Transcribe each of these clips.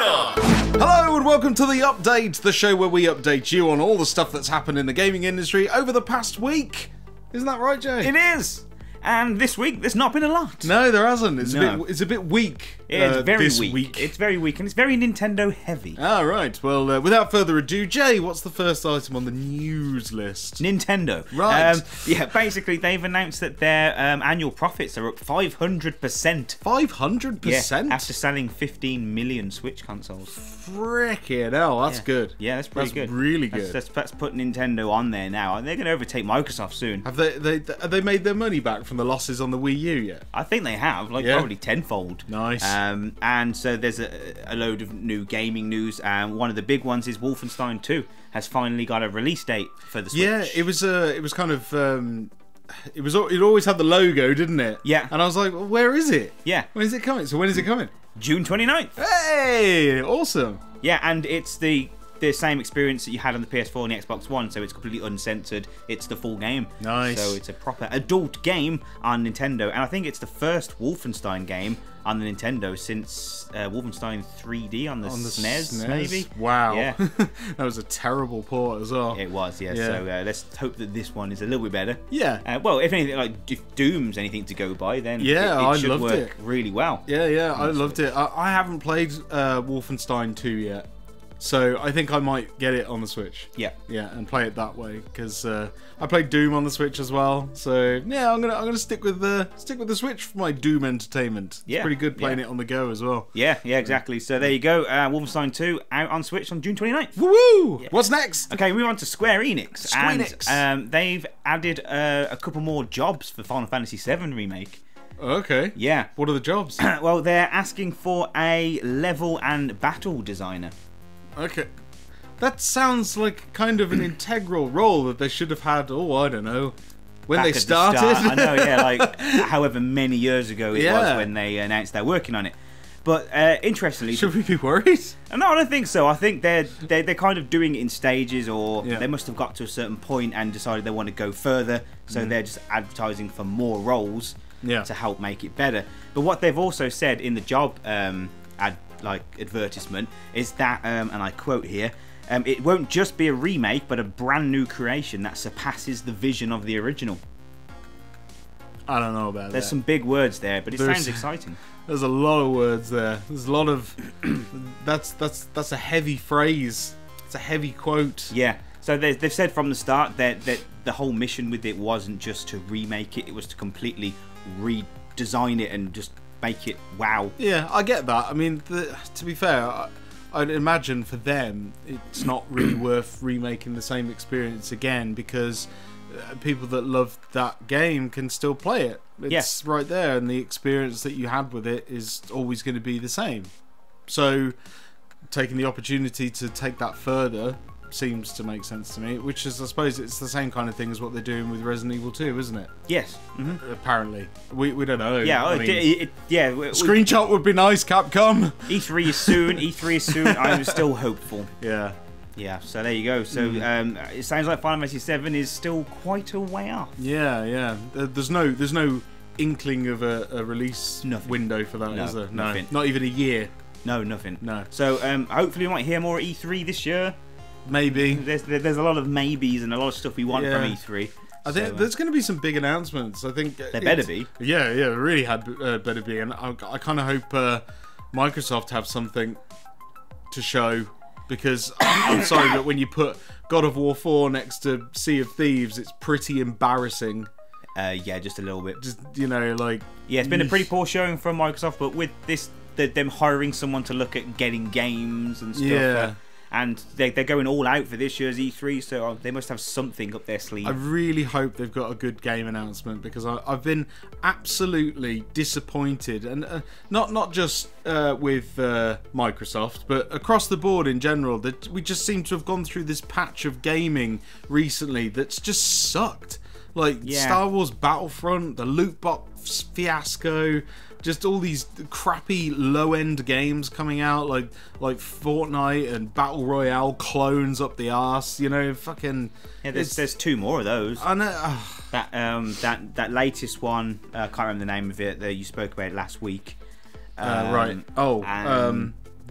Media! Hello and welcome to The Update, the show where we update you on all the stuff that's happened in the gaming industry over the past week. Isn't that right, Jay? It is! And this week, there's not been a lot. No, there hasn't. It's a bit weak. It's very this weak. It's very weak, and it's very Nintendo heavy. Ah, right. Well, without further ado, Jay, what's the first item on the news list? Nintendo. Right. Yeah, basically, they've announced that their annual profits are up 500%. 500%? Yeah, after selling 15 million Switch consoles. Frickin' hell, that's good. Yeah, that's pretty good. That's really good. That's put Nintendo on there now. They're going to overtake Microsoft soon. Have they made their money back from the losses on the Wii U yet? I think they have, probably tenfold. Nice. And so there's a load of new gaming news. One of the big ones is Wolfenstein 2 has finally got a release date for the Switch. Yeah, it was kind of it always had the logo, didn't it? Yeah. And I was like, well, where is it? Yeah. When is it coming? So when is it coming? June 29th. Hey, awesome. Yeah, and it's the same experience that you had on the PS4 and the Xbox One, so it's completely uncensored. It's the full game. Nice. So it's a proper adult game on Nintendo, and I think it's the first Wolfenstein game on the Nintendo since Wolfenstein 3D on the SNES, maybe. Wow. Yeah. That was a terrible port as well. It was, yeah. So let's hope that this one is a little bit better. Yeah. Well, if anything, if Doom's anything to go by, then yeah, it should work really well. Yeah, I loved it. I haven't played Wolfenstein 2 yet. So I think I might get it on the Switch. Yeah, and play it that way because I played Doom on the Switch as well. So yeah, I'm gonna stick with the Switch for my Doom entertainment. It's pretty good playing it on the go as well. Yeah, exactly. So there you go. Wolfenstein 2 out on Switch on June 29th. Woo! Yeah. What's next? Okay, we move on to Square Enix. Enix. They've added a couple more jobs for Final Fantasy VII Remake. Okay. Yeah. What are the jobs? Well, they're asking for a level and battle designer. Okay. That sounds like kind of an integral role that they should have had, I don't know, when they started. I know, yeah, however many years ago it was when they announced they're working on it. But interestingly... Should we be worried? No, I don't think so. I think they're kind of doing it in stages, or they must have got to a certain point and decided they want to go further, so they're just advertising for more roles to help make it better. But what they've also said in the job advertisement is that, and I quote here, it won't just be a remake but a brand new creation that surpasses the vision of the original. I don't know about that. There's some big words there, but it sounds exciting. There's a lot of words there. There's a lot of that's a heavy phrase. It's a heavy quote. Yeah. So they've said from the start that the whole mission with it wasn't just to remake it, it was to completely redesign it and just make it wow. Yeah, I get that. I mean, to be fair, I'd imagine for them it's not really worth remaking the same experience again because people that love that game can still play it. It's right there, and the experience that you had with it is always going to be the same. So taking the opportunity to take that further seems to make sense to me, which is, I suppose, it's the same kind of thing as what they're doing with Resident Evil 2, isn't it? Yes. Apparently. We don't know. Yeah, Screenshot would be nice, Capcom. E3 is soon. I'm still hopeful. Yeah, so there you go. So it sounds like Final Fantasy VII is still quite a way off. Yeah. There's no inkling of a release window for that, is there? No, nothing. Not even a year. No, nothing. No. So hopefully we might hear more at E3 this year. Maybe. There's a lot of maybes and a lot of stuff we want from E3. I think there's going to be some big announcements. I think there better be. Yeah, it really had better be, and I kind of hope Microsoft have something to show, because I'm sorry, but when you put God of War 4 next to Sea of Thieves, it's pretty embarrassing. Yeah, just a little bit. Just it's been a pretty poor showing from Microsoft, but with this, them hiring someone to look at getting games and stuff. Yeah. And they're going all out for this year's E3, so they must have something up their sleeve. I really hope they've got a good game announcement, because I've been absolutely disappointed, and not just with Microsoft, but across the board in general. That we just seem to have gone through this patch of gaming recently that's just sucked. Star Wars Battlefront, the loot box fiasco. Just all these crappy low-end games coming out, like Fortnite and Battle Royale clones up the arse, fucking... Yeah, there's two more of those. I know. That latest one, I can't remember the name of it, that you spoke about last week. Right.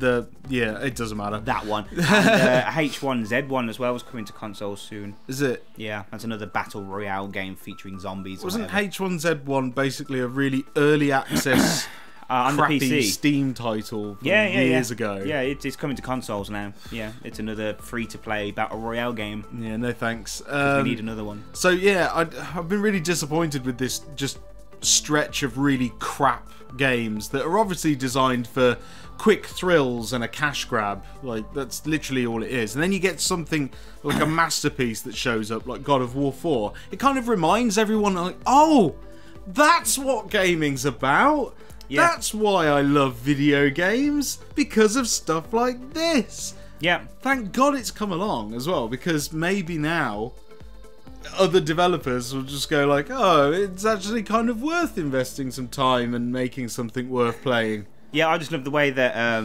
it doesn't matter. That one. And H1Z1 as well is coming to consoles soon. Is it? Yeah, that's another battle royale game featuring zombies. Wasn't H1Z1 basically a really early access on crappy the PC Steam title from years ago? Yeah, it's coming to consoles now. Yeah, it's another free-to-play battle royale game. Yeah, no thanks. We need another one. So yeah, I've been really disappointed with this just stretch of really crap games that are obviously designed for quick thrills and a cash grab. Like, that's literally all it is. And then you get something like a masterpiece that shows up, like God of War 4. It kind of reminds everyone, like, oh, that's what gaming's about. Yeah. That's why I love video games, because of stuff like this. Yeah. Thank God it's come along as well, because maybe now other developers will just go like, oh, it's actually kind of worth investing some time and making something worth playing. Yeah, I just love the way that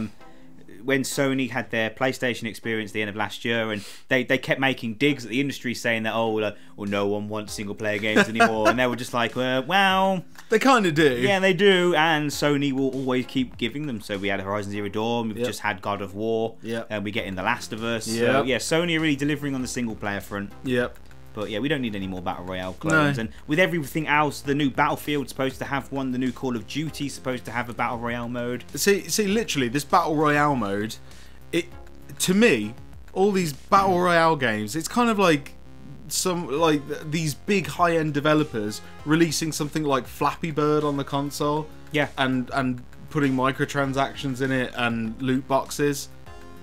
when Sony had their PlayStation experience at the end of last year, and they kept making digs at the industry saying that, well, no one wants single-player games anymore, and they were just like, well... They kind of do. Yeah, they do, and Sony will always keep giving them. So we had Horizon Zero Dawn, we've just had God of War, and we're getting The Last of Us. So, yeah, Sony are really delivering on the single-player front. Yep. But yeah, we don't need any more Battle Royale clones. No. And with everything else, the new Battlefield's supposed to have one, the new Call of Duty's supposed to have a Battle Royale mode. See, literally, this Battle Royale mode, to me, all these Battle Royale games, it's kind of like these big high-end developers releasing something like Flappy Bird on the console. Yeah. And putting microtransactions in it and loot boxes.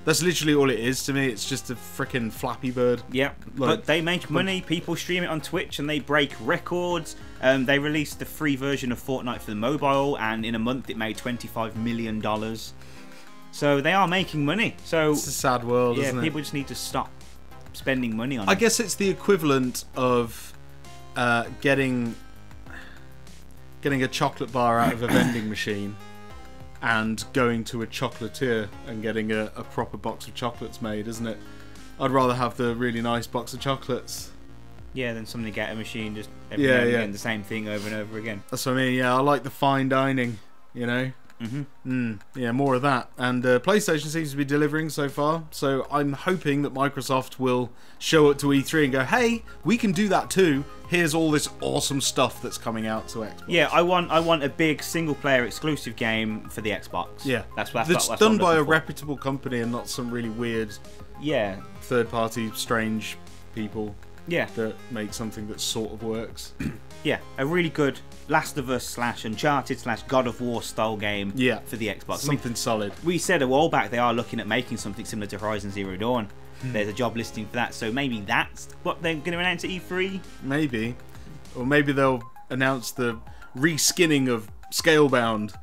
That's literally all it is to me. It's just a freaking Flappy Bird. Yeah, but they make money. People stream it on Twitch and they break records. They released the free version of Fortnite for the mobile, and in a month it made $25 million. So they are making money. So it's a sad world, isn't it? People just need to stop spending money on it. I guess it's the equivalent of getting a chocolate bar out of a vending machine and going to a chocolatier and getting a proper box of chocolates made, isn't it? I'd rather have the really nice box of chocolates. Yeah, than somebody get a machine just every now and again, the same thing over and over again. That's what I mean, yeah, I like the fine dining, you know? Yeah, more of that. And PlayStation seems to be delivering so far, so I'm hoping that Microsoft will show up to E3 and go, hey, we can do that too. Here's all this awesome stuff that's coming out to Xbox. Yeah, I want a big single-player exclusive game for the Xbox. Yeah, that's done by a reputable company and not some really weird, third-party, strange people. Yeah, that make something that sort of works. Yeah, a really good Last of Us / Uncharted / God of War style game for the Xbox. Something solid. We said a while back they are looking at making something similar to Horizon Zero Dawn. There's a job listing for that, so maybe that's what they're going to announce at E3? Maybe. Or maybe they'll announce the reskinning of Scalebound.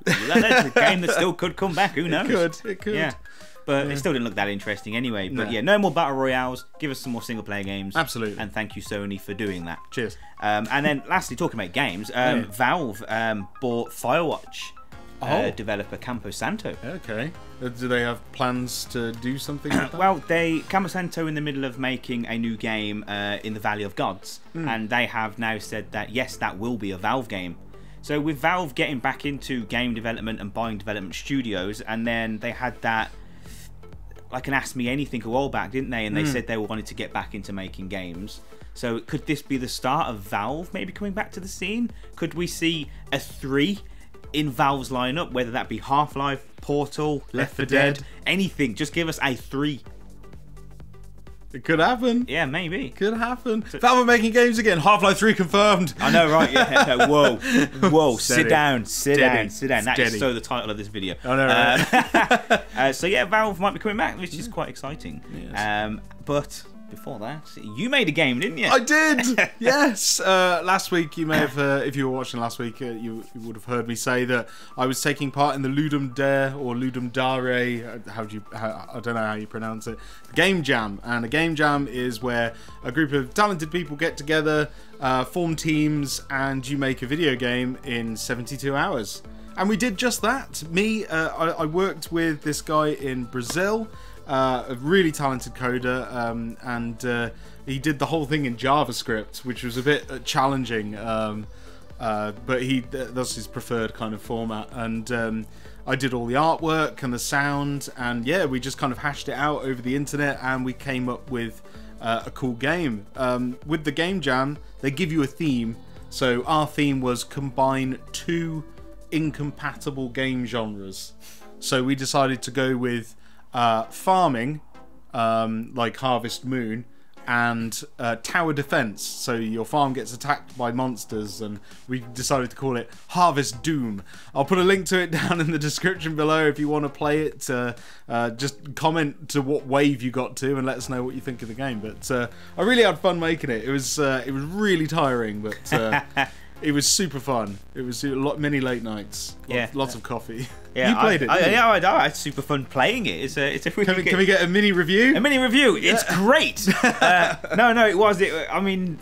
That's a game that still could come back, who knows? It could. Yeah. But it still didn't look that interesting anyway. But yeah, no more Battle Royales. Give us some more single-player games. Absolutely. And thank you, Sony, for doing that. Cheers. And then, lastly, talking about games, Valve bought Firewatch developer Campo Santo. Okay. Do they have plans to do something like that? Well, Campo Santo in the middle of making a new game in the Valley of Gods. And they have now said that, yes, that will be a Valve game. So with Valve getting back into game development and buying development studios, and then they had that like an Ask Me Anything a while back, didn't they? And they said they wanted to get back into making games. So could this be the start of Valve maybe coming back to the scene? Could we see a 3 in Valve's lineup, whether that be Half-Life, Portal, Left 4 Dead, anything? Just give us a 3. It could happen. Yeah, maybe. Could happen. Valve are making games again. Half-Life 3 confirmed. I know, right? Yeah. No, whoa. Sit down. That is so the title of this video. I know, right? So yeah, Valve might be coming back, which is quite exciting. Yes. But before that, you made a game, didn't you? I did. Yes. Last week, you may have, if you were watching last week, you would have heard me say that I was taking part in the Ludum Dare or Ludum Dare. I don't know how you pronounce it. Game Jam, and a game jam is where a group of talented people get together, form teams, and you make a video game in 72 hours. And we did just that. I worked with this guy in Brazil. A really talented coder, and he did the whole thing in JavaScript, which was a bit challenging. but that's his preferred kind of format. And I did all the artwork and the sound, and yeah, we just kind of hashed it out over the internet, and we came up with a cool game. With the game jam, they give you a theme. So our theme was combine 2 incompatible game genres. So we decided to go with farming, like Harvest Moon, and tower defense, so your farm gets attacked by monsters, and we decided to call it Harvest Doom. I'll put a link to it down in the description below if you want to play it. Just comment to what wave you got to and let us know what you think of the game. But I really had fun making it. It was really tiring, but it was super fun. It was many late nights, lots of coffee. Yeah, you played it. I had super fun playing it. It's a really can we get a mini review? A mini review. It's great. No, it was. I mean,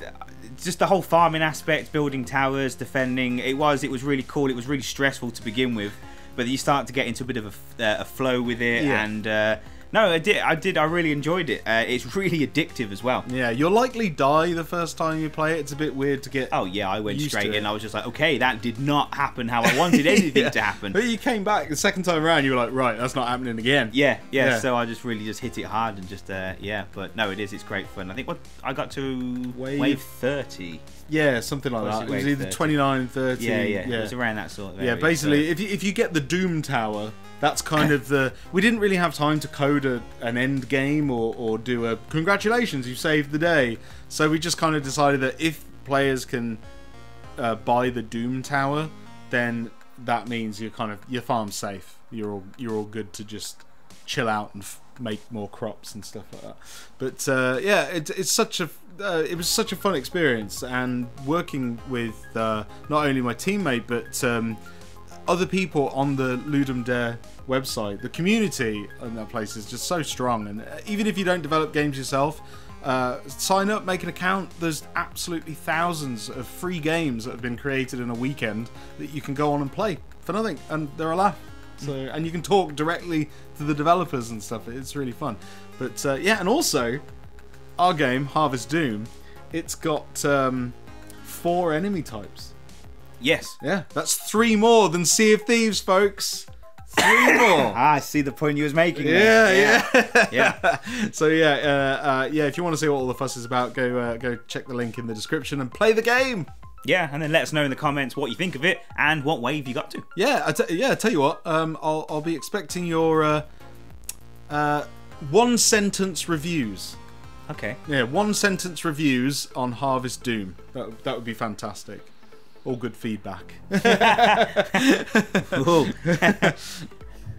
just the whole farming aspect, building towers, defending. It was really cool. It was really stressful to begin with, but you start to get into a bit of a flow with it, and. No, I did. I really enjoyed it. It's really addictive as well. Yeah, you'll likely die the first time you play it. It's a bit weird to get. Oh yeah, I went straight in. I was just like, okay, that did not happen how I wanted anything to happen. But you came back the second time around. You were like, right, that's not happening again. Yeah. So I just really hit it hard and just But no, it is. It's great fun. I think I got to wave 30. Yeah, something like that. It was either 29 and 30. Yeah. It was around that sort of area. Yeah, basically, if you get the Doom Tower, that's kind of the... We didn't really have time to code an end game or do a congratulations, you saved the day. So we just kind of decided that if players can buy the Doom Tower, then that means your farm's safe. You're all good to just chill out and make more crops and stuff like that. But yeah, it's such a... it was such a fun experience, and working with not only my teammate but other people on the Ludum Dare website. The community in that place is just so strong, and even if you don't develop games yourself, sign up, make an account. There's absolutely thousands of free games that have been created in a weekend that you can go on and play for nothing, and they're a laugh. So, and you can talk directly to the developers and stuff. It's really fun. But yeah, and also our game, Harvest Doom, it's got 4 enemy types. Yes. Yeah, that's 3 more than Sea of Thieves, folks. 3 more. I see the point you was making. Yeah. Yeah. So yeah, if you want to see what all the fuss is about, go check the link in the description and play the game. Yeah, and then let us know in the comments what you think of it and what wave you got to. Yeah, I tell you what, I'll be expecting your 1-sentence reviews. Okay. Yeah, 1-sentence reviews on Harvest Doom. That would be fantastic. All good feedback. Cool.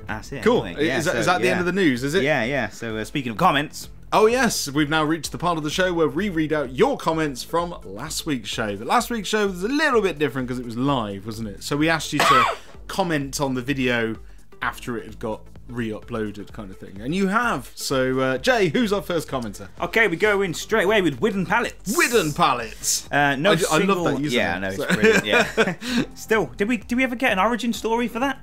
That's it. Cool. Anyway. Yeah, is that the end of the news, is it? Yeah. So speaking of comments... Oh yes, we've now reached the part of the show where we read out your comments from last week's show. But last week's show was a little bit different because it was live, wasn't it? So we asked you to comment on the video after it had got re-uploaded, kind of thing, and you have. So Jay, who's our first commenter? Okay, we go in straight away with Widden Pallets. Widden Pallets. I love that username. Yeah, I know, it's brilliant. Yeah. Still, did we ever get an origin story for that?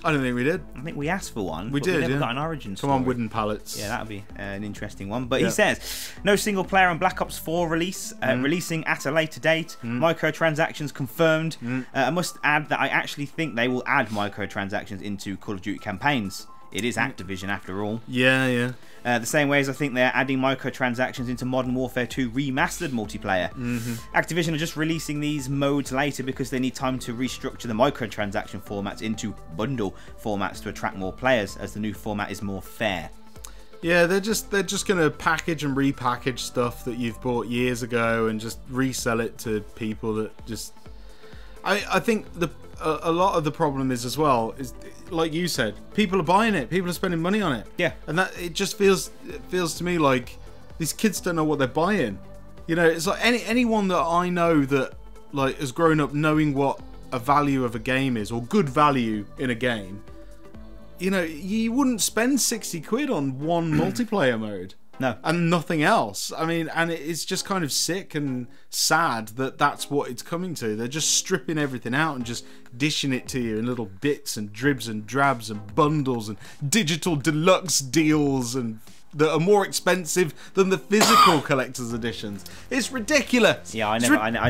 I don't think we did. I think we asked for one. We did. We never yeah. got an origin story. Come on, Widden Pallets. Yeah, that would be an interesting one. But he says, no single player on Black Ops 4 release, releasing at a later date, microtransactions confirmed. I must add that I actually think they will add microtransactions into Call of Duty campaigns. It is Activision after all. Yeah. The same way as I think they're adding microtransactions into Modern Warfare 2 remastered multiplayer. Activision are just releasing these modes later because they need time to restructure the microtransaction formats into bundle formats to attract more players, as the new format is more fair. Yeah, they're just going to package and repackage stuff that you've bought years ago and just resell it to people that just... I think a lot of the problem is as well is, like you said, people are buying it, people are spending money on it. Yeah, and that it feels to me like these kids don't know what they're buying. You know, it's like anyone that I know that like has grown up knowing what a value of a game is, or good value in a game. You know, you wouldn't spend 60 quid on one multiplayer mode. No. And nothing else. I mean, and it's just kind of sick and sad that that's what it's coming to. They're just stripping everything out and just dishing it to you in little bits and dribs and drabs and bundles and digital deluxe deals and that are more expensive than the physical collector's editions. It's ridiculous. Yeah, I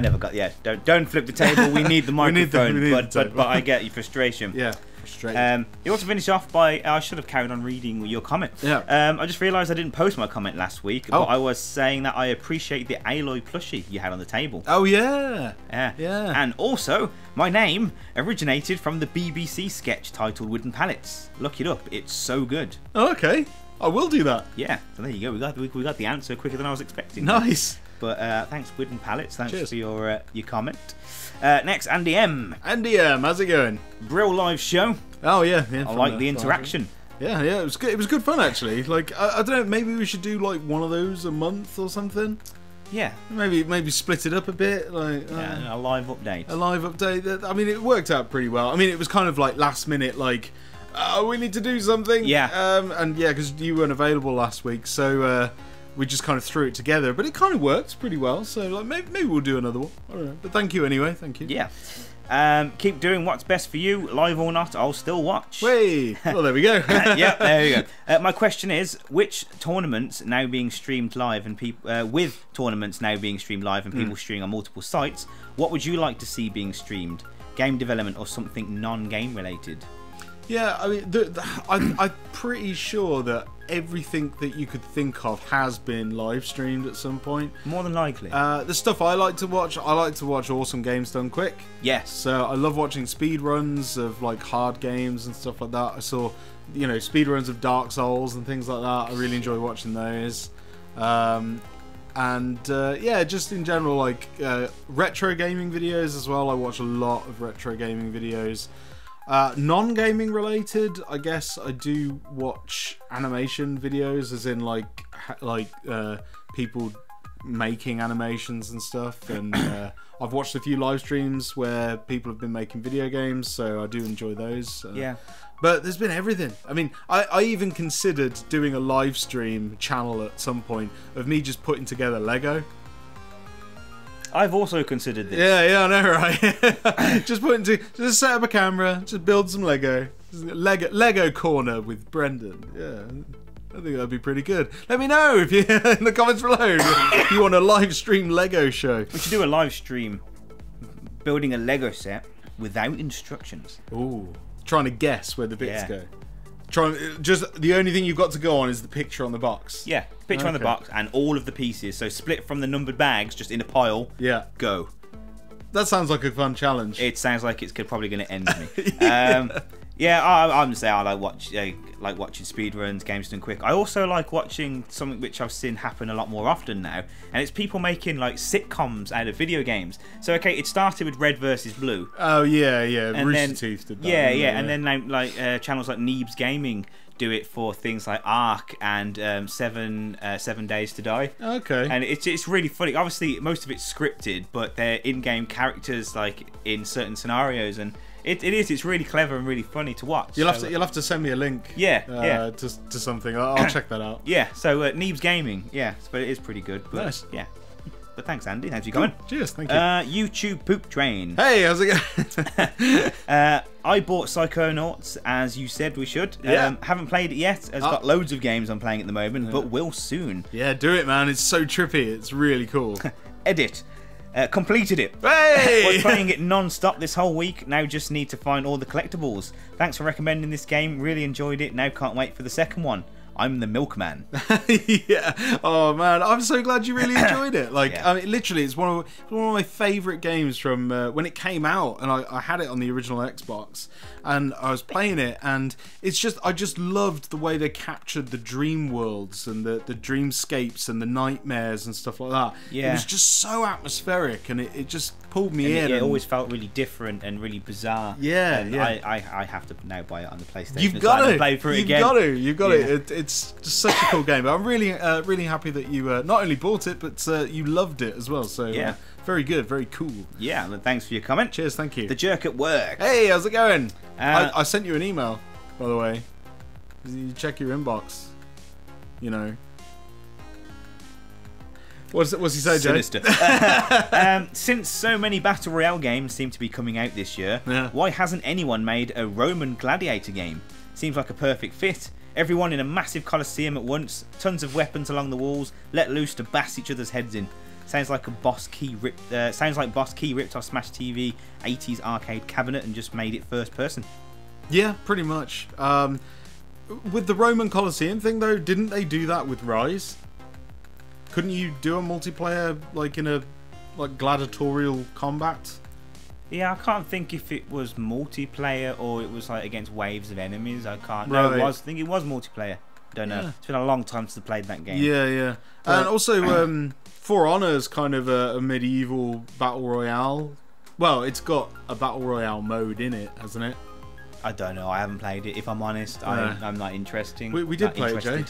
never got. Yeah, don't flip the table. We need the microphone. But I get your frustration. Yeah. You also finished off by I should have carried on reading your comment. Yeah. I just realised I didn't post my comment last week, but I was saying that I appreciate the Aloy plushie you had on the table. Oh yeah. Yeah. And also, my name originated from the BBC sketch titled Wooden Pallets. Look it up. It's so good. Oh, okay. I will do that. Yeah. So there you go. We got the answer quicker than I was expecting. Nice. But thanks, Wooden Pallets. Thanks for your comment. Next, Andy M. Andy M, how's it going? Brill live show. Oh yeah. I like the interaction. Yeah, it was good. It was good fun actually. Like I don't know, maybe we should do like one of those a month or something. Yeah. Maybe split it up a bit. Like a live update. A live update. I mean, it worked out pretty well. I mean, it was kind of like last minute, like. We need to do something. Yeah. And yeah, because you weren't available last week, so we just kind of threw it together. But it kind of worked pretty well. So like maybe we'll do another one. I don't know. But thank you anyway. Thank you. Yeah. Keep doing what's best for you, live or not. I'll still watch. Hey. Well, there we go. Yeah, there you go. My question is: which tournaments now being streamed live and people with tournaments now being streamed live and people streaming on multiple sites, what would you like to see being streamed? Game development or something non-game related? Yeah, I mean, I'm pretty sure that everything that you could think of has been live streamed at some point. More than likely. The stuff I like to watch awesome games done quick. Yes. So I love watching speed runs of like hard games and stuff like that. I saw, speed runs of Dark Souls and things like that. I really enjoy watching those. Yeah, just in general, like retro gaming videos as well. I watch a lot of retro gaming videos. Non-gaming related, I guess I do watch animation videos, as in like people making animations and stuff, and I've watched a few live streams where people have been making video games, so I do enjoy those. Yeah. But there's been everything. I mean, I even considered doing a live stream channel at some point of me just putting together Lego. I've also considered this. Yeah, I know, right? just set up a camera, just build some Lego. Lego corner with Brendan. Yeah, I think that'd be pretty good. Let me know if you in the comments below if you want a live stream Lego show. We should do a live stream building a Lego set without instructions. Ooh, trying to guess where the bits go. Just the only thing you've got to go on is the picture on the box. Yeah, picture on the box and all of the pieces. So split from the numbered bags, just in a pile. Yeah. Go. That sounds like a fun challenge. It sounds like it's probably going to end me. Yeah, I'm saying I like watching speedruns, games done quick. I also like watching something which I've seen happen a lot more often now, and it's people making like sitcoms out of video games. So okay, it started with Red versus Blue. Oh yeah, and Rooster Teeth did that. Yeah, and then like channels like Neebs Gaming do it for things like Ark and 7 Days to Die. Okay. And it's really funny. Obviously, most of it's scripted, but they're in-game characters like in certain scenarios, and it's really clever and really funny to watch. You'll have to send me a link. Yeah. To something. I'll check that out. Yeah. So Neebs Gaming. Yeah, but it is pretty good. But, nice. Yeah. But thanks, Andy. How's you going? Cheers. Thank you. YouTube Poop Train. Hey, how's it going? I bought Psychonauts, as you said we should. Yeah. Haven't played it yet. It's got loads of games I'm playing at the moment, but will soon. Yeah, do it, man. It's so trippy. It's really cool. Edit. Completed it. Hey! Was playing it non-stop this whole week. Now just need to find all the collectibles. Thanks for recommending this game. Really enjoyed it. Now can't wait for the second one. I'm the milkman. Yeah. Oh man, I'm so glad you really enjoyed it. Like, Yeah. I mean, literally, it's one of my favourite games from when it came out, and I had it on the original Xbox, and I was playing it, and I just loved the way they captured the dream worlds and the dreamscapes and the nightmares and stuff like that. Yeah. It was just so atmospheric, and it just pulled me in. It always felt really different and really bizarre. Yeah, and yeah. I have to now buy it on the PlayStation. You've got to play for it You've again. You've got it. It's just such a cool game. But I'm really happy that you not only bought it, but you loved it as well. So yeah, very good, very cool. Yeah, well, thanks for your comment. Cheers, thank you. The Jerk at Work. Hey, how's it going? I sent you an email, by the way. You check your inbox. You know. What's he say, Jay? Sinister. Since so many Battle Royale games seem to be coming out this year, why hasn't anyone made a Roman gladiator game? Seems like a perfect fit. Everyone in a massive coliseum at once, tons of weapons along the walls, let loose to bash each other's heads in. Sounds like Boss Key ripped off Smash TV 80s arcade cabinet and just made it first person. Yeah, pretty much. With the Roman Colosseum thing though, didn't they do that with Rise? Couldn't you do a multiplayer like in a gladiatorial combat? Yeah, I can't think if it was multiplayer or it was like against waves of enemies. I can't. Right. No, I think it was multiplayer. Don't know. It's been a long time since I played that game. Yeah. And also, For Honor is kind of a medieval battle royale. Well, it's got a battle royale mode in it, hasn't it? I don't know. I haven't played it. If I'm honest, I'm not interested. We did play it, Jay.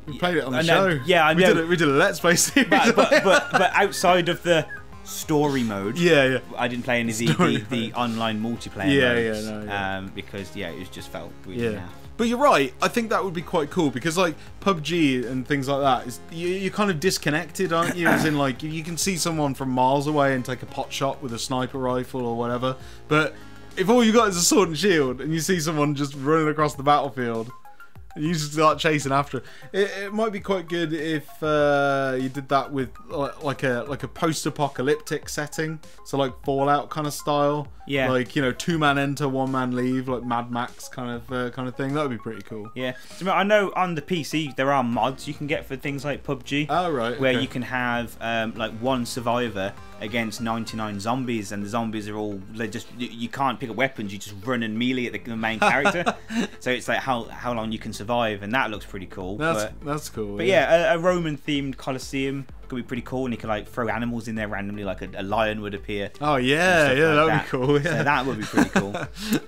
We played it on the show. Yeah, I know. We did a Let's Play series. But outside of the story mode, I didn't play any of the online multiplayer modes. Because it just felt really naff. But you're right, I think that would be quite cool because like PUBG and things like that, you're kind of disconnected, aren't you? As in like you can see someone from miles away and take a pot shot with a sniper rifle or whatever, but if all you got is a sword and shield and you see someone just running across the battlefield and you just start chasing after it might be quite good if you did that with like a post-apocalyptic setting, so like Fallout kind of style. Yeah, like, you know, 2-man enter, 1-man leave, like Mad Max kind of thing. That would be pretty cool. Yeah, so I know on the PC there are mods you can get for things like PUBG. Oh right, where you can have like one survivor against 99 zombies, and the zombies are all you can't pick up weapons, you just run and melee at the main character. So it's like how long you can survive, and that looks pretty cool. That's cool. But yeah, a Roman themed Colosseum could be pretty cool, and you could like throw animals in there randomly, like a lion would appear. Oh yeah, that would be cool. Yeah. So that would be pretty cool.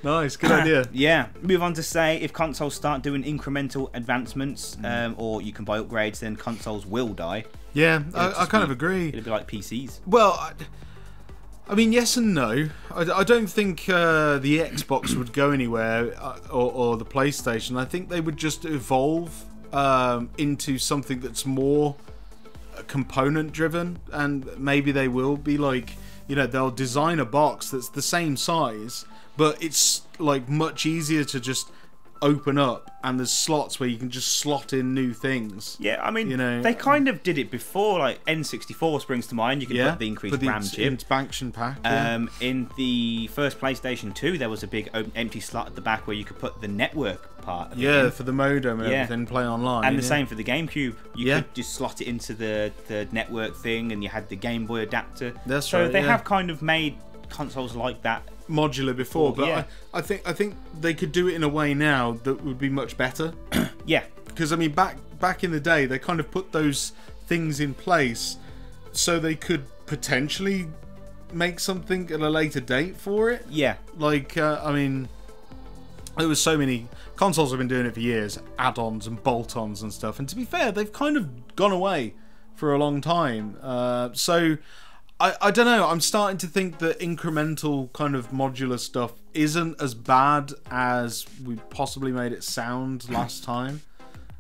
Nice, good idea. Yeah, move on to say if consoles start doing incremental advancements, or you can buy upgrades, then consoles will die. Yeah, I kind of agree. It'll be like PCs. Well, I mean, yes and no. I don't think the Xbox would go anywhere, or the PlayStation. I think they would just evolve into something that's more component driven, and maybe they will be like, you know, they'll design a box that's the same size, but it's like much easier to just open up, and there's slots where you can just slot in new things. Yeah, I mean, you know, they kind of did it before. Like N64 springs to mind. You can put the increased RAM chip. Expansion pack. In the first PlayStation 2, there was a big empty slot at the back where you could put the network part. For the modem and everything, play online. And the same for the GameCube. You could just slot it into the network thing, and you had the Game Boy adapter. That's right. So they have kind of made consoles like that modular before, but I think they could do it in a way now that would be much better. Yeah, because I mean, back in the day, they kind of put those things in place so they could potentially make something at a later date for it. Yeah, like I mean, there was so many consoles have been doing it for years, add-ons and bolt-ons and stuff. And to be fair, they've kind of gone away for a long time. So I don't know. I'm starting to think that incremental kind of modular stuff isn't as bad as we possibly made it sound last time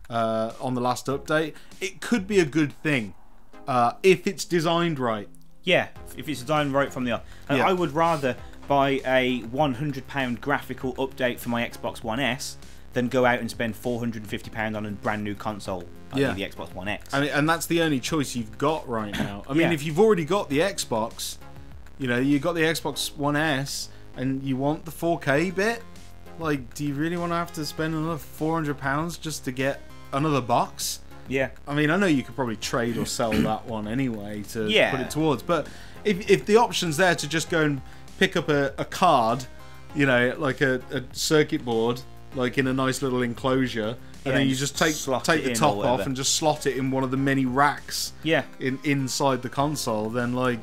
on the last update. It could be a good thing if it's designed right. Yeah, if it's designed right from the off. I would rather buy a £100 graphical update for my Xbox One S than go out and spend £450 on a brand new console. The Xbox One X. I mean, and that's the only choice you've got right now. I mean, if you've already got the Xbox, you know, you've got the Xbox One S, and you want the 4K bit, like, do you really want to have to spend another £400 just to get another box? Yeah. I mean, I know you could probably trade or sell that one anyway to put it towards, but if the option's there to just go and pick up a card, you know, like a circuit board, like in a nice little enclosure, and then you just take the top off and just slot it in one of the many racks inside the console, then, like,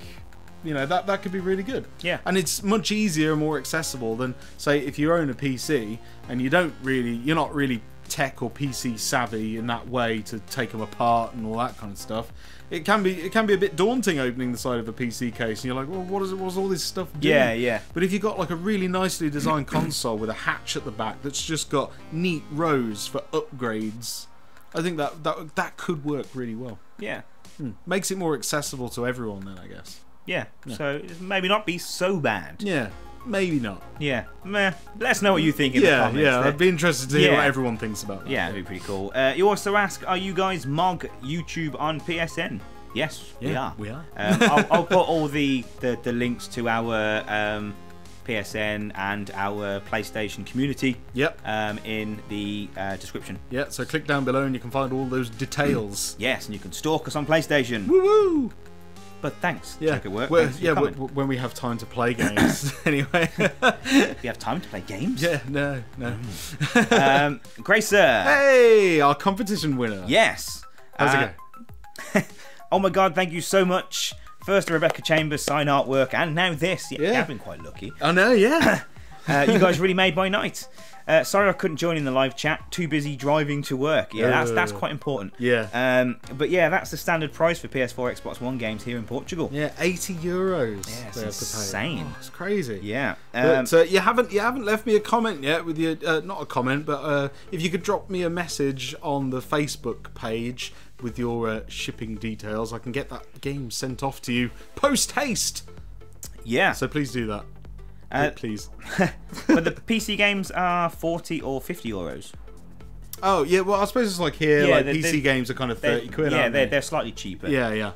you know, that could be really good. Yeah. And it's much easier and more accessible than, say, if you own a PC and you're not really tech or PC savvy in that way to take them apart and all that kind of stuff. It can be a bit daunting opening the side of a PC case, and you're like, well, what's all this stuff doing? Yeah. But if you've got like a really nicely designed console with a hatch at the back that's just got neat rows for upgrades, I think that could work really well. Yeah. Makes it more accessible to everyone then, I guess. Yeah, so maybe not be so bad. Yeah, maybe not. Yeah, meh. Let us know what you think in the comments. Yeah, I'd be interested to hear what everyone thinks about that. Yeah, it'd be pretty cool. You also ask, are you guys MOG YouTube on PSN? Yes, we are. We are. I'll put all the links to our PSN and our PlayStation community in the description. Yeah, so click down below and you can find all those details. Yes, and you can stalk us on PlayStation. Woo-woo! But thanks. Yeah, Check it work. When we have time to play games. Anyway. We have time to play games? Yeah, no. Gracer. Hey, our competition winner. Yes. How's it go? Oh my god, thank you so much. First, the Rebecca Chambers sign artwork, and now this. Yeah. I've been quite lucky. I know, yeah. You guys really made my night. Sorry I couldn't join in the live chat. Too busy driving to work. Yeah, that's quite important. Yeah. But yeah, that's the standard price for PS4, Xbox One games here in Portugal. Yeah, €80. Yeah, it's insane. Oh, it's crazy. Yeah. But you haven't left me a comment yet with your not a comment, but if you could drop me a message on the Facebook page with your shipping details, I can get that game sent off to you post haste. Yeah. So please do that. Please. But the PC games are 40 or 50 euros. Oh yeah, well I suppose it's like here, PC games are kind of 30 quid. Yeah, they're slightly cheaper. Yeah.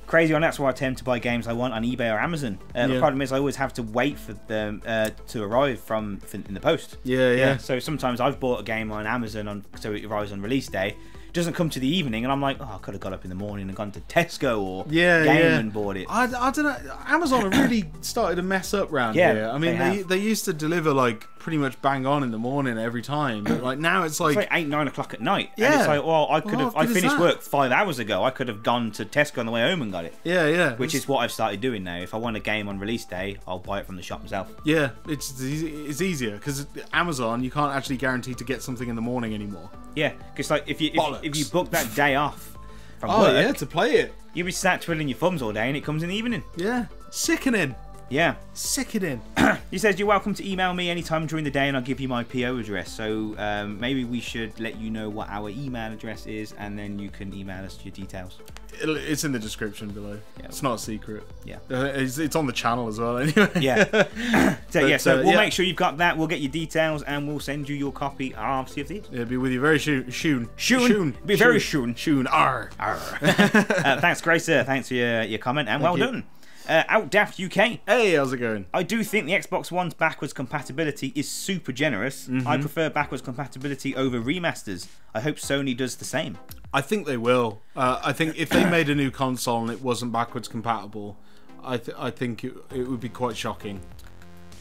Crazy on that's why I tend to buy games I want on eBay or Amazon. The problem is I always have to wait for them to arrive in the post. Yeah. So sometimes I've bought a game on Amazon so it arrives on release day. Doesn't come to the evening, and I'm like, oh, I could have got up in the morning and gone to Tesco or Game and bought it. I don't know. Amazon have really started to mess up round here. I mean, they used to deliver like pretty much bang on in the morning every time, but like now it's like 8-9 o'clock at night. Yeah. And it's like, well, I finished work 5 hours ago. I could have gone to Tesco on the way home and got it. Yeah. Which is what I've started doing now. If I want a game on release day, I'll buy it from the shop myself. Yeah, it's easier because Amazon you can't actually guarantee to get something in the morning anymore. Yeah, because like if you book that day off from work, to play it, you'll be sat twiddling your thumbs all day, and it comes in the evening. Yeah, sickening. Yeah, sickening. He says you're welcome to email me anytime during the day, and I'll give you my PO address. So maybe we should let you know what our email address is, and then you can email us your details. It's in the description below. Yeah. It's not a secret. Yeah, it's on the channel as well. Anyway. Yeah. So we'll make sure you've got that. We'll get your details, and we'll send you your copy of Sea of Thieves. It'll be with you very soon. Be very soon. Soon. Arr. Thanks, Gracer. Thanks for your comment, and well done. Outdaft UK. Hey, how's it going? I do think the Xbox One's backwards compatibility is super generous. I prefer backwards compatibility over remasters. I hope Sony does the same. I think they will. I think if they made a new console and it wasn't backwards compatible, I think it would be quite shocking.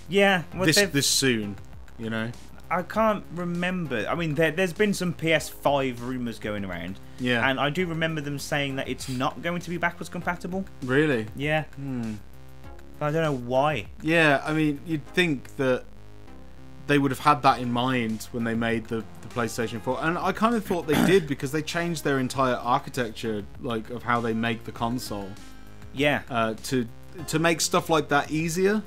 Yeah. Well, this soon, you know? I can't remember. I mean, there's been some PS5 rumours going around. Yeah. And I do remember them saying that it's not going to be backwards compatible. Really? Yeah. I don't know why. Yeah, I mean, you'd think that they would have had that in mind when they made the PlayStation 4. And I kind of thought they did because they changed their entire architecture, like, of how they make the console. Yeah. To make stuff like that easier.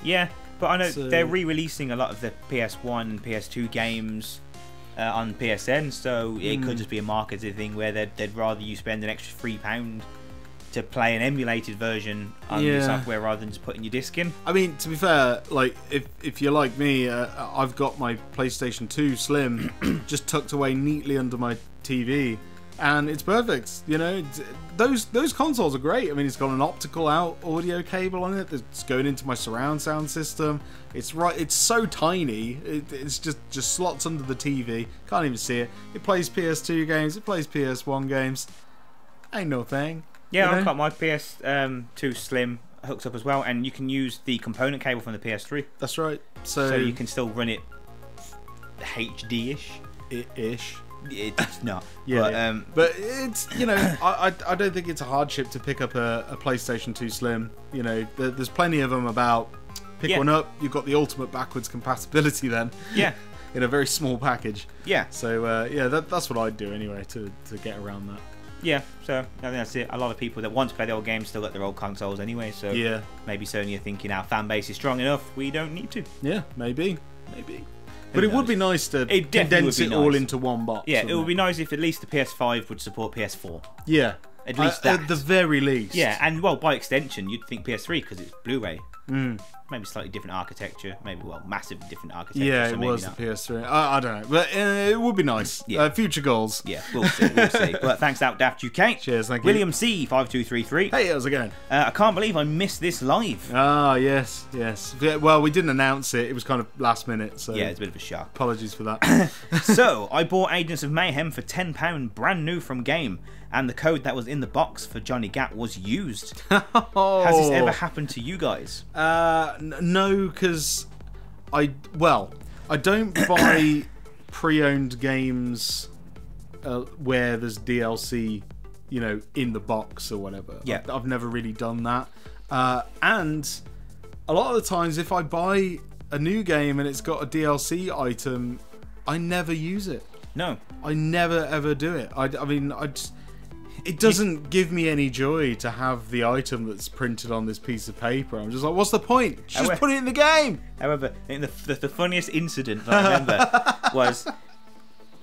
Yeah. But I know they're re-releasing a lot of the PS1 and PS2 games on PSN, so it could just be a marketing thing where they'd rather you spend an extra £3 to play an emulated version on the software rather than just putting your disc in. I mean, to be fair, like if you're like me, I've got my PlayStation 2 Slim just tucked away neatly under my TV. And it's perfect, you know. Those consoles are great. I mean, it's got an optical out audio cable on it that's going into my surround sound system. It's so tiny. It's just slots under the TV. Can't even see it. It plays PS2 games. It plays PS1 games. Ain't no thing. Yeah, I've got my PS2 Slim hooked up as well, and you can use the component cable from the PS3. That's right. So you can still run it HD-ish. Ish. It's not. But it's, you know, I don't think it's a hardship to pick up a PlayStation 2 Slim. You know, there's plenty of them about. Pick one up, you've got the ultimate backwards compatibility then. Yeah. In a very small package. Yeah. So that's what I'd do anyway to get around that. Yeah, so I think that's it. A lot of people that want to play the old games still got their old consoles anyway, so maybe Sony are thinking our fan base is strong enough, we don't need to. Yeah, maybe. But it would be nice to condense it all into one box. Yeah, it would be nice if at least the PS5 would support PS4. Yeah. At least that. At the very least. Yeah, and well, by extension, you'd think PS3 because it's Blu-ray. Maybe slightly different architecture. Maybe, well, massively different architecture. Yeah, so it maybe was not. the PS3. I don't know. But it would be nice. Yeah. Future goals. Yeah, we'll see. We'll see. But thanks out, Daft UK. Cheers, thank you. William C5233. Hey, how's it going? I can't believe I missed this live. Ah, yes, yes. Well, we didn't announce it. It was kind of last minute. So yeah, it's a bit of a shock. Apologies for that. So, I bought Agents of Mayhem for £10 brand new from game. And the code that was in the box for Johnny Gat was used. Has this ever happened to you guys? No, because I don't buy pre-owned games where there's DLC, you know, in the box or whatever. Yeah. I've never really done that. And a lot of the times, if I buy a new game and it's got a DLC item, I never use it. No. I never ever do it. I mean, it doesn't give me any joy to have the item that's printed on this piece of paper. I'm just like, what's the point? Just put it in the game. However, I think the funniest incident I remember was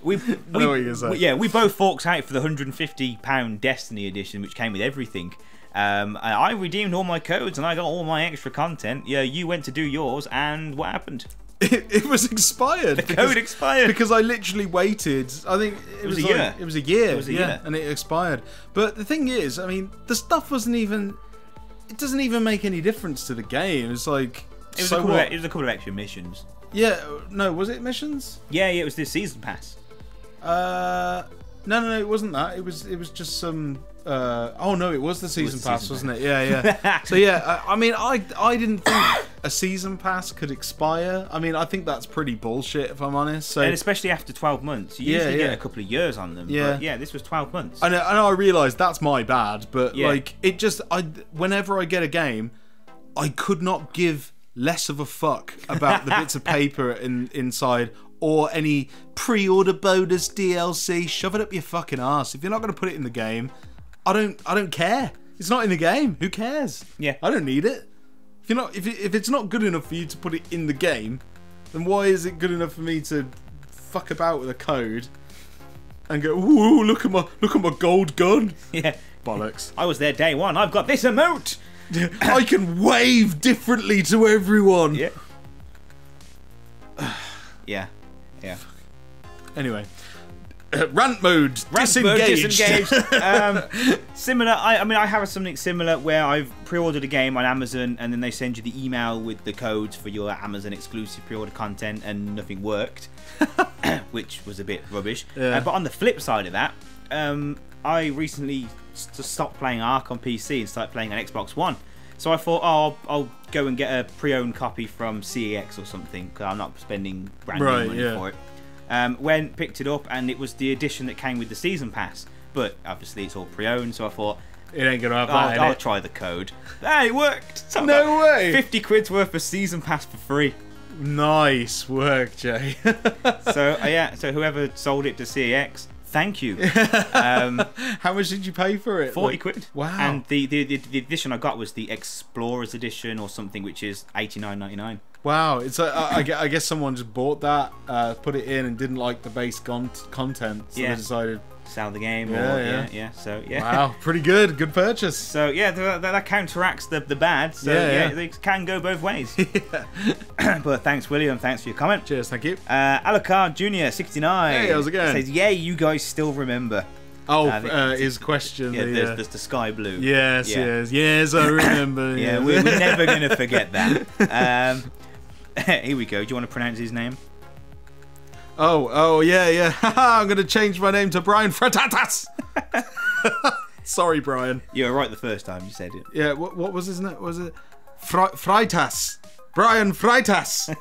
we both forked out for the £150 Destiny edition, which came with everything. I redeemed all my codes and I got all my extra content. Yeah, you went to do yours, and what happened? It was expired. The code expired because I literally waited. I think it was a year. It was a year. And it expired. But the thing is, I mean, the stuff wasn't even. It doesn't even make any difference to the game. It's like it was a couple of extra missions. Yeah. No, was it missions? Yeah, it was the season pass. No, it wasn't that. It was just some. Oh no, it was the season pass, wasn't it? Yeah. So yeah, I mean, I didn't think a season pass could expire. I mean, I think that's pretty bullshit, if I'm honest. So, and especially after 12 months, you usually get a couple of years on them. Yeah, but yeah, this was 12 months. I know I realised that's my bad, but like it just, whenever I get a game, I could not give less of a fuck about the bits of paper inside. Or any pre-order bonus DLC. Shove it up your fucking ass. If you're not going to put it in the game, I don't care. It's not in the game. Who cares? Yeah. I don't need it. If it's not good enough for you to put it in the game, then why is it good enough for me to fuck about with a code and go, ooh, look at my gold gun? Yeah. Bollocks. I was there day one. I've got this emote. I can wave differently to everyone. Yeah. Yeah. Yeah. Anyway, rant mode. Disengaged. Similar. I mean, I have something similar where I've pre-ordered a game on Amazon, and then they send you the email with the codes for your Amazon exclusive pre-order content, and nothing worked, which was a bit rubbish. Yeah. But on the flip side of that, I recently stopped playing Ark on PC and started playing on Xbox One. So I thought, I'll go and get a pre-owned copy from CEX or something, because I'm not spending brand new money for it. Went, picked it up, and it was the edition that came with the season pass. But obviously it's all pre-owned, so I thought, it ain't gonna have that. I'll try the code. Hey, it worked! So no way! 50 quid's worth of season pass for free. Nice work, Jay. So so whoever sold it to CEX, thank you. How much did you pay for it? 40 quid. Wow. And the edition I got was the Explorers edition or something, which is $89.99. Wow. It's I guess someone just bought that, put it in, and didn't like the base content, so they decided sell the game. So wow, pretty good. Good purchase. So yeah, that counteracts the bad. So they can go both ways. But thanks, William. Thanks for your comment. Cheers. Thank you. Alucard Jr. 69. Hey, how's it going? Says, yeah, you guys still remember. Oh, his question. Yeah, there's the sky blue. Yes, I remember. Yeah, we're never gonna forget that. Here we go. Do you want to pronounce his name? Oh, yeah. I'm going to change my name to Brian Fratatas. Sorry, Brian. You were right the first time you said it. Yeah, what was his name? Was it Freitas? Brian Freitas.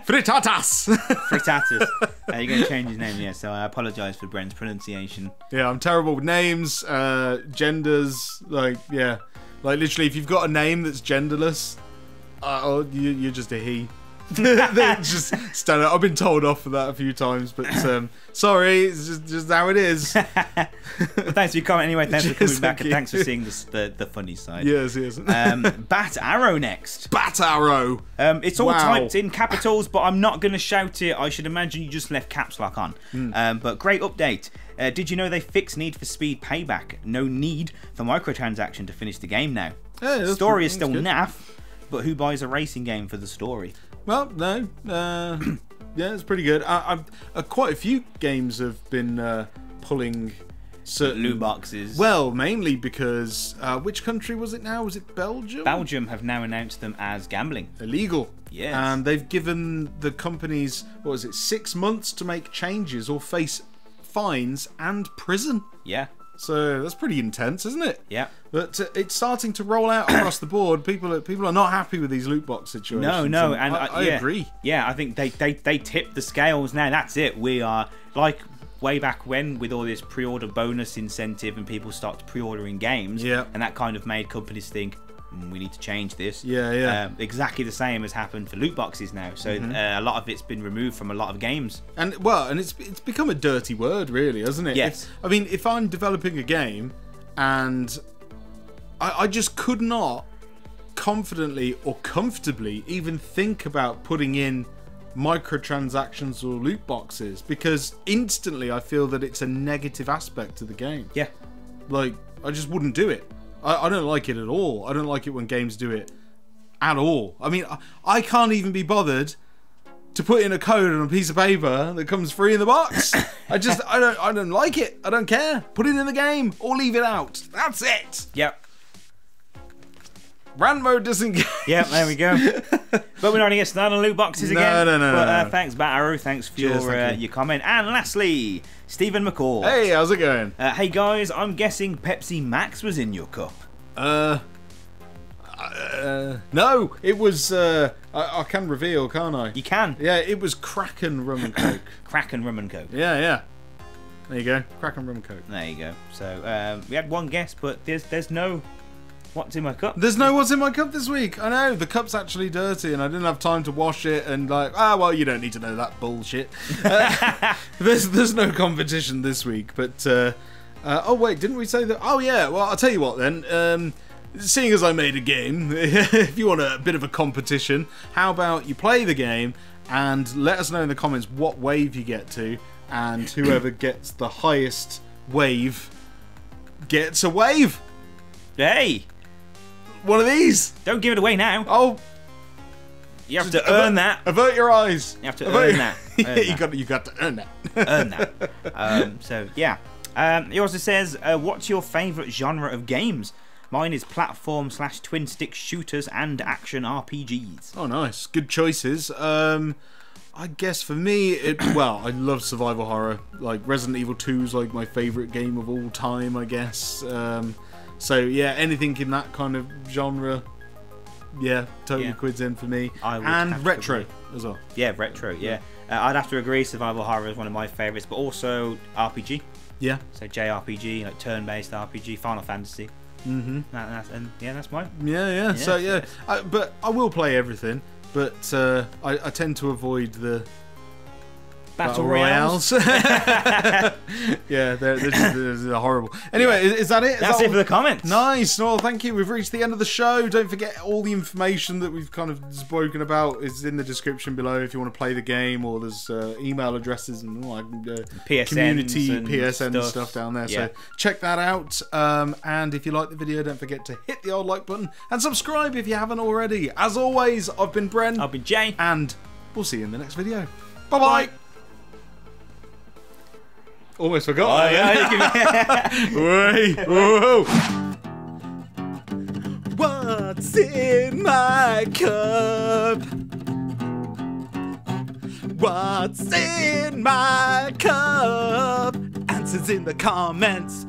Fritatas. Fritatas. You're going to change his name, yeah, so I apologise for Brent's pronunciation. Yeah, I'm terrible with names, genders, like literally if you've got a name that's genderless, you're just a he. They just stand up. I've been told off for that a few times, but sorry, it's just how it is. Well, thanks for your comment anyway. Thanks for coming back, and thanks for seeing the funny side. Yes. Bat Arrow next. Bat Arrow. It's all typed in capitals, but I'm not going to shout it. I should imagine you just left caps lock on. But great update. Did you know they fixed Need for Speed Payback? No need for microtransaction to finish the game now. Yeah, story is still naff, but who buys a racing game for the story? Well, no. Yeah, it's pretty good. Quite a few games have been pulling certain loot boxes. Well, mainly because which country was it now? Was it Belgium? Belgium have now announced them as gambling. Illegal. Yes. And they've given the companies, 6 months to make changes or face fines and prison. Yeah. So that's pretty intense, isn't it? Yeah. But it's starting to roll out across the board. People are not happy with these loot box situations. No, and I agree. Yeah, I think they tip the scales now. That's it. We are like way back when with all this pre-order bonus incentive and people start pre-ordering games. Yeah. And that kind of made companies think, we need to change this. Yeah. Exactly the same has happened for loot boxes now. So a lot of it's been removed from a lot of games. And it's become a dirty word, really, hasn't it? Yes. If I'm developing a game and I just could not confidently or comfortably even think about putting in microtransactions or loot boxes, because instantly I feel that it's a negative aspect to the game. Yeah. Like, I just wouldn't do it. I don't like it at all. I don't like it when games do it at all. I mean, I can't even be bothered to put in a code on a piece of paper that comes free in the box. I don't like it. I don't care. Put it in the game or leave it out. That's it. Yep. Rand mode disengaged. Yep, there we go. But we're not going to get started on loot boxes again. No. But thanks, Bat Arrow. Thanks for your comment. And lastly, Stephen McCall. Hey, how's it going? Hey guys, I'm guessing Pepsi Max was in your cup. No, it was. I can reveal, can't I? You can. Yeah, it was Kraken Rum and Coke. Kraken Rum and Coke. Yeah. There you go, Kraken Rum and Coke. There you go. So we had one guess, but there's no what's in my cup. There's no what's in my cup this week. I know, the cup's actually dirty and I didn't have time to wash it, and well, you don't need to know that bullshit. There's no competition this week, but oh wait, didn't we say that? Oh yeah, well I'll tell you what then. Seeing as I made a game, if you want a bit of a competition, how about you play the game and let us know in the comments what wave you get to, and whoever gets the highest wave gets a wave. Hey! One of these. Don't give it away now. Oh, you have to earn that. Avert your eyes. You have to earn that. You got to earn that. Earn that. So yeah. He also says, "What's your favourite genre of games? Mine is platform/twin stick shooters and action RPGs." Oh, nice. Good choices. I guess for me, I love survival horror. Like Resident Evil 2 is like my favourite game of all time, I guess. So yeah, anything in that kind of genre, totally quids in for me. And retro as well. Yeah, retro. Yeah, I'd have to agree. Survival horror is one of my favourites, but also RPG. Yeah. So JRPG, like turn-based RPG, Final Fantasy. That's mine. Yeah. So but I will play everything. But I tend to avoid the Battle Royales. Yeah, they're horrible. Anyway, is that it? That's it for the comments. Nice. Well, thank you. We've reached the end of the show. Don't forget, all the information that we've kind of spoken about is in the description below if you want to play the game, or there's email addresses and PSN community PSN stuff down there. Yeah. So check that out. And if you like the video, don't forget to hit the old like button and subscribe if you haven't already. As always, I've been Bren. I've been Jay. And we'll see you in the next video. Bye-bye. Almost forgot. Oh, yeah. Wait, whoa. What's in my cup? What's in my cup? Answers in the comments.